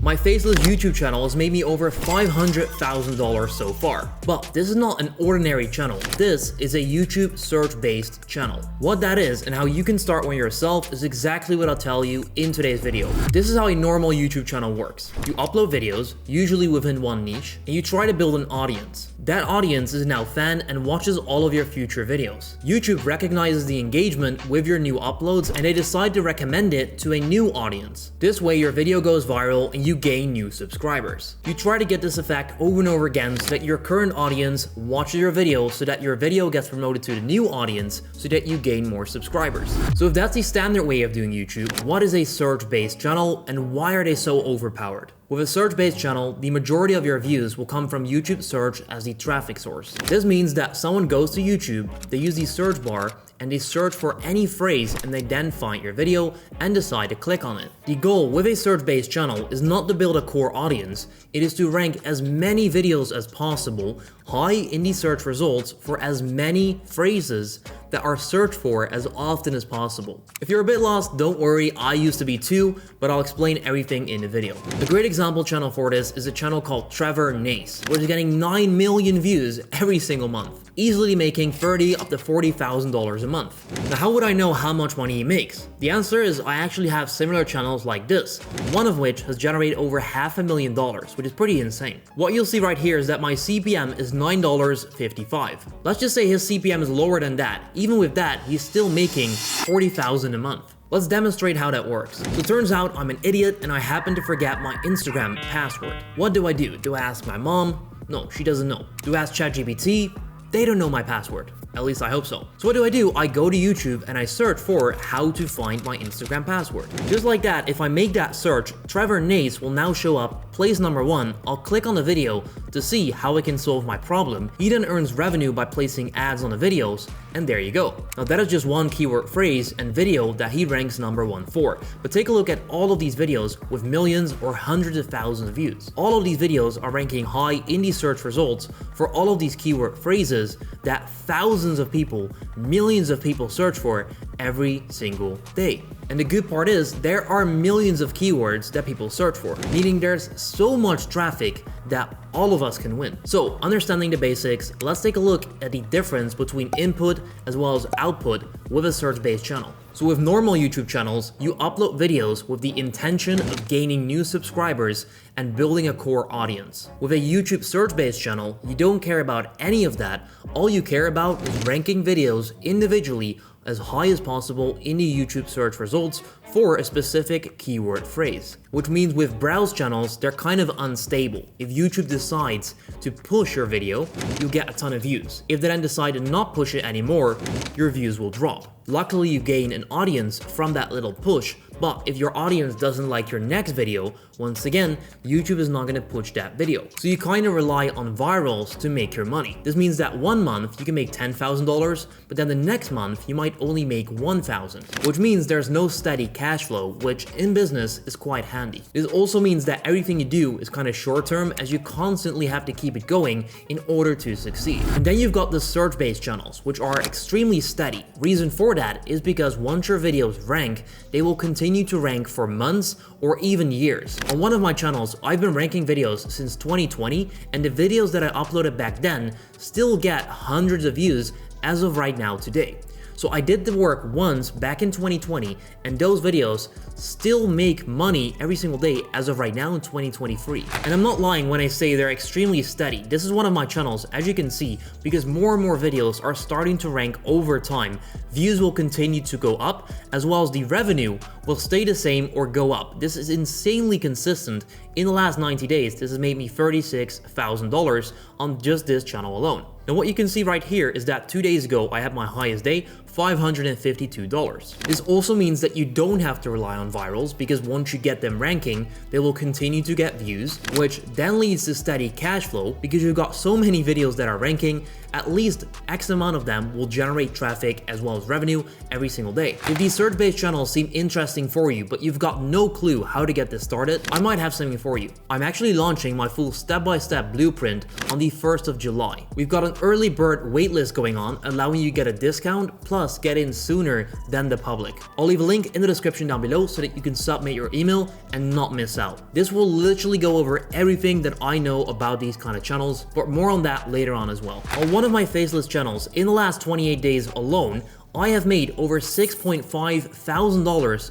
My Faceless YouTube channel has made me over $500,000 so far. But this is not an ordinary channel. This is a YouTube search-based channel. What that is and how you can start one yourself is exactly what I'll tell you in today's video. This is how a normal YouTube channel works. You upload videos, usually within one niche, and you try to build an audience. That audience is now fan and watches all of your future videos. YouTube recognizes the engagement with your new uploads and they decide to recommend it to a new audience. This way your video goes viral and you gain new subscribers. You try to get this effect over and over again so that your current audience watches your video so that your video gets promoted to the new audience so that you gain more subscribers. So if that's the standard way of doing YouTube, what is a search-based channel and why are they so overpowered? With a search-based channel, the majority of your views will come from YouTube search as the traffic source. This means that someone goes to YouTube, they use the search bar, and they search for any phrase and they then find your video and decide to click on it. The goal with a search-based channel is not to build a core audience, it is to rank as many videos as possible high in the search results for as many phrases that are searched for as often as possible. If you're a bit lost, don't worry, I used to be too, but I'll explain everything in the video. A great example channel for this is a channel called Trevor Nace, which is getting 9 million views every single month, easily making $30,000 up to $40,000 a month. Now how would I know how much money he makes? The answer is I actually have similar channels like this, one of which has generated over $500,000, which is pretty insane. What you'll see right here is that my CPM is $9.55. Let's just say his CPM is lower than that. Even with that, he's still making $40,000 a month. Let's demonstrate how that works. So it turns out I'm an idiot and I happen to forget my Instagram password. What do? Do I ask my mom? No, she doesn't know. Do I ask ChatGPT? They don't know my password. At least I hope so. So what do? I go to YouTube and I search for how to find my Instagram password. Just like that, if I make that search, Trevor Nace will now show up, place number 1, I'll click on the video to see how I can solve my problem. He then earns revenue by placing ads on the videos, and there you go. Now that is just one keyword phrase and video that he ranks number 1 for. But take a look at all of these videos with millions or hundreds of thousands of views. All of these videos are ranking high in the search results for all of these keyword phrases that thousands of people, millions of people search for every single day. And the good part is there are millions of keywords that people search for, meaning there's so much traffic that all of us can win. So understanding the basics, let's take a look at the difference between input as well as output with a search-based channel. So with normal YouTube channels, you upload videos with the intention of gaining new subscribers and building a core audience. With a YouTube search-based channel, you don't care about any of that. All you care about is ranking videos individually as high as possible in the YouTube search results for a specific keyword phrase. Which means with browse channels, they're kind of unstable. If YouTube decides to push your video, you'll get a ton of views. If they then decide to not push it anymore, your views will drop. Luckily, you gain an audience from that little push, but if your audience doesn't like your next video, once again, YouTube is not going to push that video. So you kind of rely on virals to make your money. This means that one month you can make $10,000, but then the next month you might only make $1,000, which means there's no steady cash flow, which in business is quite handy. This also means that everything you do is kind of short term as you constantly have to keep it going in order to succeed. And then you've got the search-based channels, which are extremely steady. Reason for that is because once your videos rank, they will continue to rank for months or even years. On one of my channels, I've been ranking videos since 2020, and the videos that I uploaded back then still get hundreds of views as of right now today. So I did the work once back in 2020, and those videos still make money every single day as of right now in 2023. And I'm not lying when I say they're extremely steady. This is one of my channels, as you can see, because more and more videos are starting to rank over time. Views will continue to go up, as well as the revenue will stay the same or go up. This is insanely consistent. In the last 90 days, this has made me $36,000 on just this channel alone. Now what you can see right here is that 2 days ago I had my highest day, $552. This also means that you don't have to rely on virals, because once you get them ranking, they will continue to get views, which then leads to steady cash flow because you've got so many videos that are ranking, at least X amount of them will generate traffic as well as revenue every single day. If these search-based channels seem interesting for you, but you've got no clue how to get this started, I might have something for you. I'm actually launching my full step-by-step blueprint on the 1st of July. We've got an early bird waitlist going on, allowing you to get a discount, plus plus get in sooner than the public. I'll leave a link in the description down below so that you can submit your email and not miss out. This will literally go over everything that I know about these kind of channels, but more on that later on as well. On one of my Faceless channels, in the last 28 days alone, I have made over $6.5 thousand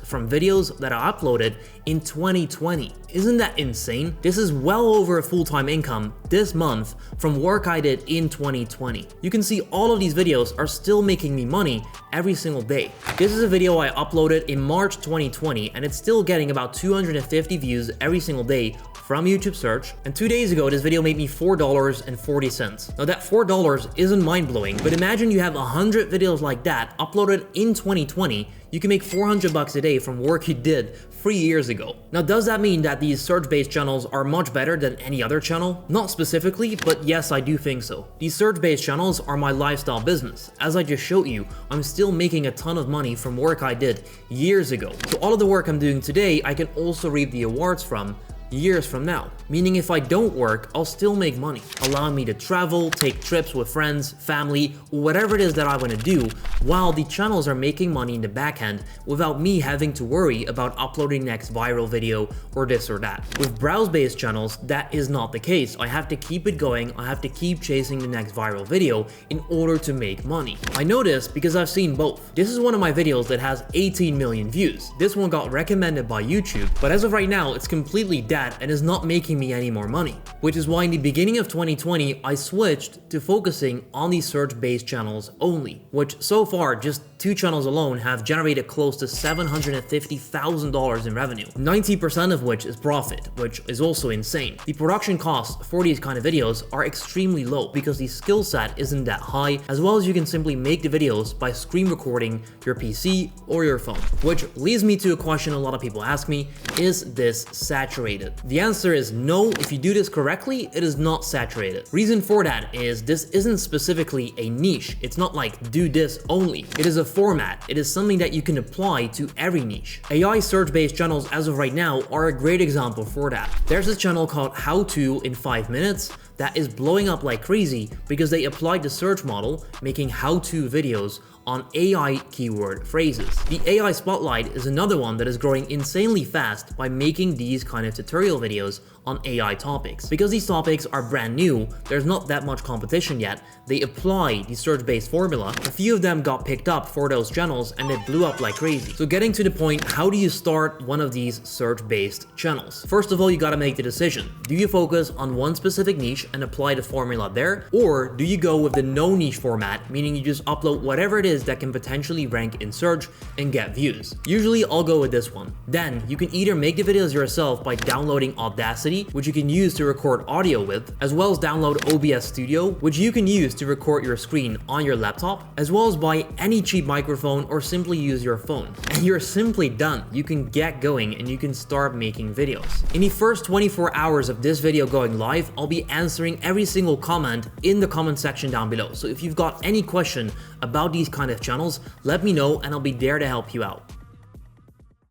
from videos that I uploaded in 2020. Isn't that insane? This is well over a full-time income this month from work I did in 2020. You can see all of these videos are still making me money every single day. This is a video I uploaded in March 2020 and it's still getting about 250 views every single day from YouTube search, and 2 days ago this video made me $4.40. Now that $4 isn't mind-blowing, but imagine you have 100 videos like that uploaded in 2020, you can make $400 a day from work you did 3 years ago. Now does that mean that these search-based channels are much better than any other channel? Not specifically, but yes, I do think so. These search-based channels are my lifestyle business. As I just showed you, I'm still making a ton of money from work I did years ago. So all of the work I'm doing today, I can also reap the awards from years from now, meaning if I don't work, I'll still make money, allowing me to travel, take trips with friends, family, whatever it is that I want to do, while the channels are making money in the back end without me having to worry about uploading next viral video or this or that. With browse-based channels, that is not the case. I have to keep it going, I have to keep chasing the next viral video in order to make money. I know this because I've seen both. This is one of my videos that has 18 million views. This one got recommended by YouTube, but as of right now, it's completely dead and is not making me any more money, which is why in the beginning of 2020 I switched to focusing on these search-based channels only, which so far just 2 channels alone have generated close to $750,000 in revenue, 90% of which is profit, which is also insane. The production costs for these kind of videos are extremely low because the skill set isn't that high, as well as you can simply make the videos by screen recording your PC or your phone. Which leads me to a question a lot of people ask me, is this saturated? The answer is no. If you do this correctly, it is not saturated. Reason for that is this isn't specifically a niche. It's not like do this only. It is a format. It is something that you can apply to every niche. AI search-based channels as of right now are a great example for that. There's a channel called How To in 5 minutes that is blowing up like crazy because they applied the search model, making how-to videos on AI keyword phrases. The AI Spotlight is another one that is growing insanely fast by making these kind of tutorial videos on AI topics. Because these topics are brand new, there's not that much competition yet, they apply the search-based formula. A few of them got picked up for those channels and they blew up like crazy. So getting to the point, how do you start one of these search-based channels? First of all, you gotta make the decision. Do you focus on one specific niche and apply the formula there? Or do you go with the no niche format, meaning you just upload whatever it is that can potentially rank in search and get views? Usually I'll go with this one. Then you can either make the videos yourself by downloading Audacity, which you can use to record audio with, as well as download OBS Studio, which you can use to record your screen on your laptop, as well as buy any cheap microphone or simply use your phone. And you're simply done. You can get going and you can start making videos. In the first 24 hours of this video going live, I'll be answering every single comment in the comment section down below. So if you've got any question about these kind of channels, let me know and I'll be there to help you out.